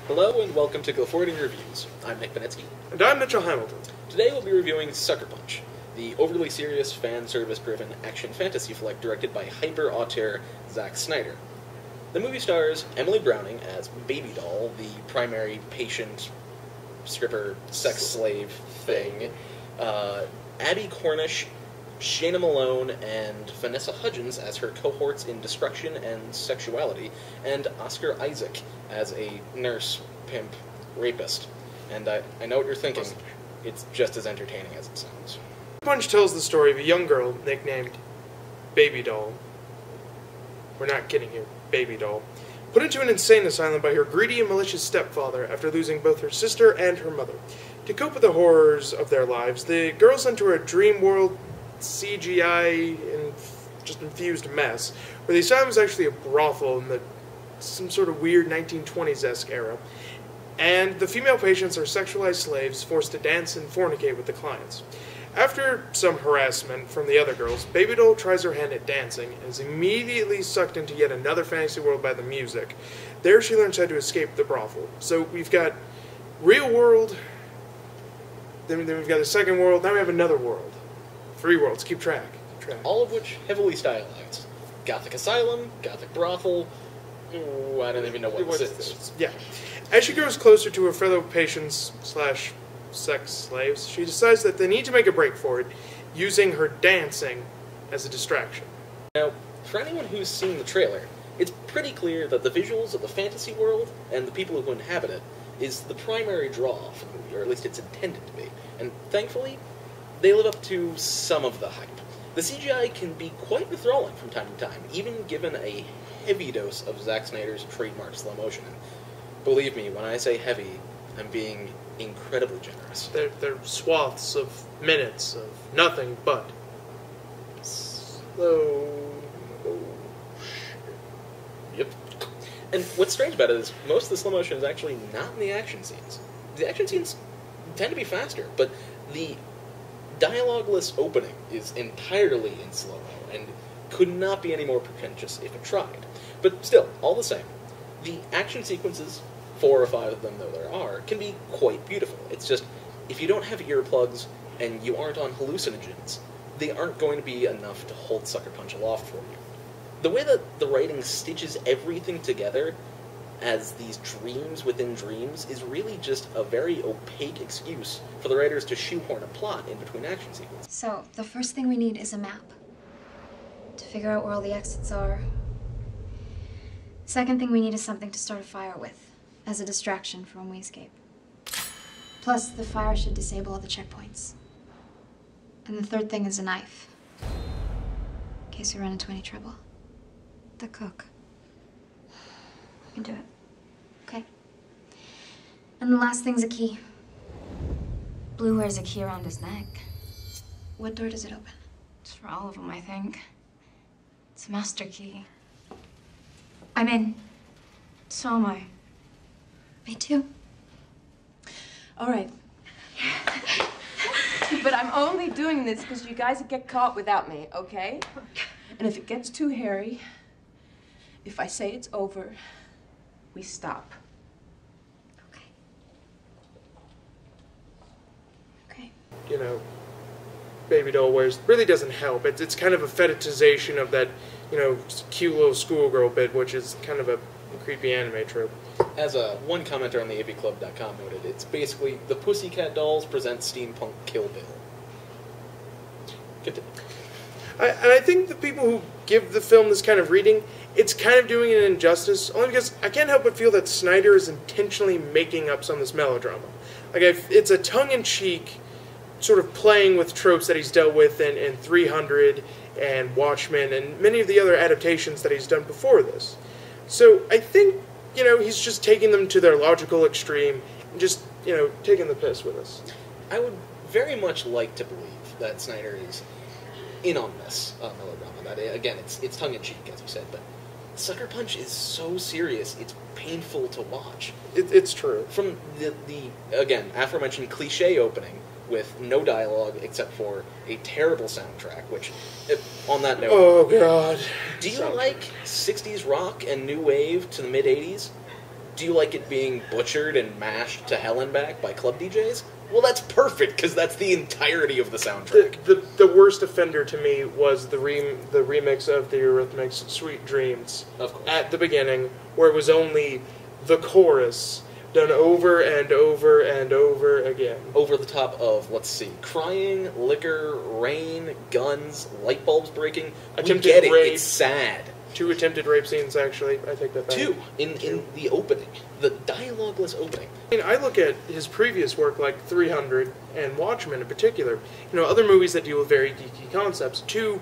Hello and welcome to Guilfordian Reviews. I'm Nick Butinsky. And I'm Mitchell Hamilton. Today we'll be reviewing Sucker Punch, the overly serious, fan-service-driven action fantasy flick directed by hyper-auteur Zack Snyder. The movie stars Emily Browning as Baby Doll, the primary patient, stripper, sex slave thing, Abby Cornish, Shayna Malone, and Vanessa Hudgens as her cohorts in destruction and sexuality, and Oscar Isaac as a nurse, pimp, rapist. And I know what you're thinking. It's just as entertaining as it sounds. Punch tells the story of a young girl nicknamed Baby Doll. We're not kidding here. Baby Doll. Put into an insane asylum by her greedy and malicious stepfather after losing both her sister and her mother. To cope with the horrors of their lives, the girls enter a dream world CGI and just infused mess, where the asylum is actually a brothel in some sort of weird 1920s-esque era, and the female patients are sexualized slaves forced to dance and fornicate with the clients. After some harassment from the other girls, Baby Doll tries her hand at dancing and is immediately sucked into yet another fantasy world by the music. There she learns how to escape the brothel. So we've got real world, then we've got the second world, now we have another world. 3 worlds, keep track. All of which heavily stylized. Gothic asylum, Gothic brothel. Ooh, I don't even know what this is. Yeah. As she grows closer to her fellow patients / sex slaves, she decides that they need to make a break for it, using her dancing as a distraction. Now, for anyone who's seen the trailer, it's pretty clear that the visuals of the fantasy world and the people who inhabit it is the primary draw for the movie, or at least it's intended to be. And thankfully, they live up to some of the hype. The CGI can be quite enthralling from time to time, even given a heavy dose of Zack Snyder's trademark slow motion. And believe me, when I say heavy, I'm being incredibly generous. They're swaths of minutes of nothing but slow motion. Yep. And what's strange about it is most of the slow motion is actually not in the action scenes. The action scenes tend to be faster, but the dialogueless opening is entirely in slow-mo, and could not be any more pretentious if it tried. But still, all the same, the action sequences, 4 or 5 of them though there are, can be quite beautiful. It's just, if you don't have earplugs and you aren't on hallucinogens, they aren't going to be enough to hold Sucker Punch aloft for you. The way that the writing stitches everything together as these dreams within dreams is really just a very opaque excuse for the writers to shoehorn a plot in between action sequences. So, the first thing we need is a map to figure out where all the exits are. Second thing we need is something to start a fire with, as a distraction for when we escape. Plus, the fire should disable all the checkpoints. And the third thing is a knife, in case we run into any trouble. The cook. We can do it. Okay? And the last thing's a key. Blue wears a key around his neck. What door does it open? It's for all of them, I think. It's a master key. I'm in. So am I. Me too. All right. But I'm only doing this because you guys get caught without me, okay? And if it gets too hairy, if I say it's over, we stop. Okay. Okay. You know, Baby Doll wears really doesn't help. It's kind of a fetishization of that, you know, cute little schoolgirl bit, which is kind of a creepy anime trope. As one commenter on the avclub.com noted, it's basically the Pussycat Dolls present steampunk Kill Bill. Continue. And I think the people who give the film this kind of reading, it's kind of doing it an injustice, only because I can't help but feel that Snyder is intentionally making up some of this melodrama. Like, it's a tongue-in-cheek sort of playing with tropes that he's dealt with in 300 and Watchmen and many of the other adaptations that he's done before this. So I think, you know, he's just taking them to their logical extreme and just, you know, taking the piss with us. I would very much like to believe that Snyder is in on this melodrama. That, again, it's tongue-in-cheek, as you said, but Sucker Punch is so serious, it's painful to watch. It's true. From the again, aforementioned cliche opening with no dialogue except for a terrible soundtrack, which, on that note... Oh, God. Do you like 60s rock and new wave to the mid-80s? Do you like it being butchered and mashed to hell and back by club DJs? Well, that's perfect, because that's the entirety of the soundtrack. The worst offender to me was the remix of the Eurythmics' Sweet Dreams. Of course. At the beginning, where it was only the chorus done over and over and over again. Over the top of, let's see, crying, liquor, rain, guns, light bulbs breaking. Attempted We get it, rape. it's sad. 2 attempted rape scenes, actually. I think that. 2 in the opening, the dialogueless opening. I mean, I look at his previous work, like 300 and Watchmen in particular. You know, other movies that deal with very geeky concepts. 2,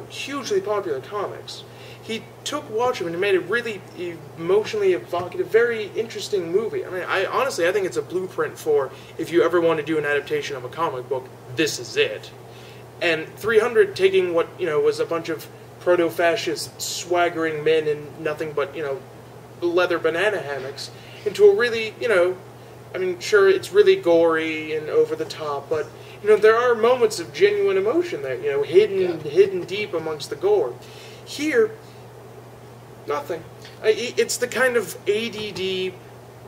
hugely popular comics. He took Watchmen and made a really emotionally evocative, very interesting movie. I mean, honestly, I think it's a blueprint for if you ever want to do an adaptation of a comic book, this is it. And 300 taking what, was a bunch of proto-fascist swaggering men in nothing but, leather banana hammocks into a really, I mean, sure, it's really gory and over the top, but, there are moments of genuine emotion there, hidden deep amongst the gore. Here, nothing. It's the kind of ADD,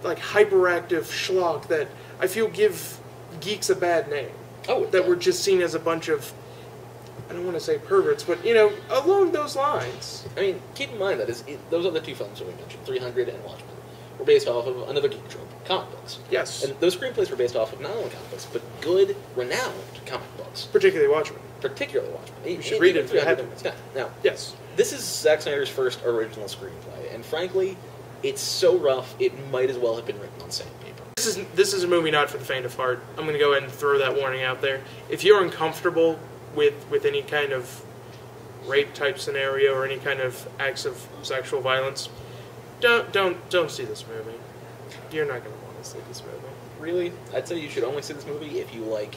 like, hyperactive schlock that I feel give geeks a bad name. Oh, that we're just seen as a bunch of, I don't want to say perverts, but, along those lines. I mean, keep in mind that those other 2 films that we mentioned, 300 and Watchmen, were based off of another geek trope, comic books. Yes. And those screenplays were based off of not only comic books, but good, renowned comic books. Particularly Watchmen. Particularly Watchmen. You should read it if you haven't. Now, Yes. this is Zack Snyder's first original screenplay, and frankly, it's so rough, it might as well have been written on sandpaper. This is a movie not for the faint of heart. I'm going to go ahead and throw that warning out there. If you're uncomfortable with any kind of rape type scenario or any kind of acts of sexual violence, don't see this movie. You're not going to want to see this movie. Really? I'd say you should only see this movie if you like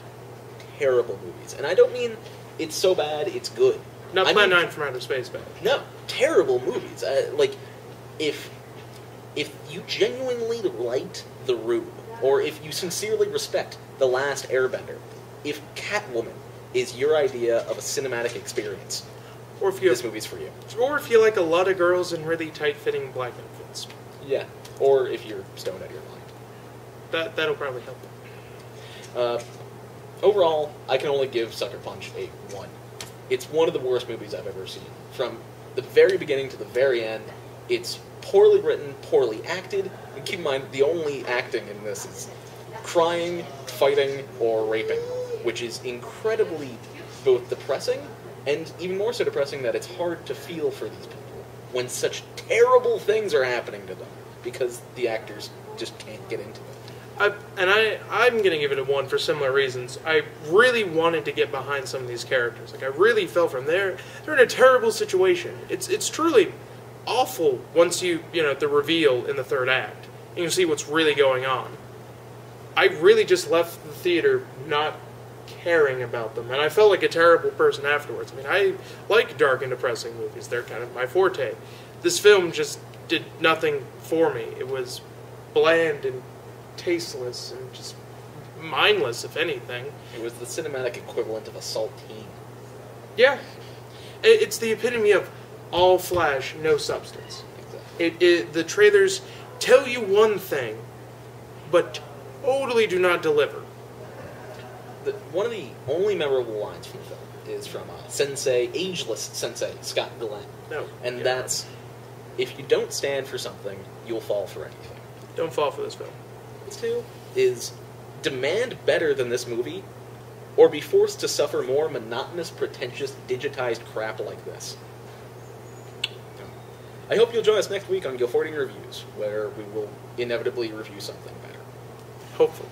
terrible movies. And I don't mean it's so bad, it's good. Not Plan 9 from Outer Space bad. No, terrible movies. If you genuinely liked The Room, or if you sincerely respect The Last Airbender, if Catwoman is your idea of a cinematic experience, or if this movie's for you. Or if you like a lot of girls in really tight-fitting black outfits. Yeah, or if you're stoned out of your mind. That'll probably help. Overall, I can only give Sucker Punch a 1. It's one of the worst movies I've ever seen. From the very beginning to the very end, it's poorly written, poorly acted, and keep in mind, the only acting in this is crying, fighting, or raping, which is incredibly both depressing, and even more so depressing that it's hard to feel for these people when such terrible things are happening to them, because the actors just can't get into it. I'm going to give it a 1 for similar reasons. I really wanted to get behind some of these characters. Like, I really felt for them. They're in a terrible situation. It's truly awful once the reveal in the 3rd act. And you see what's really going on. I really just left the theater not caring about them. And I felt like a terrible person afterwards. I mean, I like dark and depressing movies. They're kind of my forte. This film just did nothing for me. It was bland and tasteless and just mindless, if anything. It was the cinematic equivalent of a saltine. Yeah. It's the epitome of all flash, no substance. Exactly. The trailers tell you one thing, but totally do not deliver. One of the only memorable lines from the film is from ageless Sensei, Scott Glenn. No. And that's, if you don't stand for something, you'll fall for anything. Don't fall for this film. This too is demand better than this movie, or be forced to suffer more monotonous, pretentious, digitized crap like this. I hope you'll join us next week on Guilfordian Reviews, where we will inevitably review something better. Hopefully.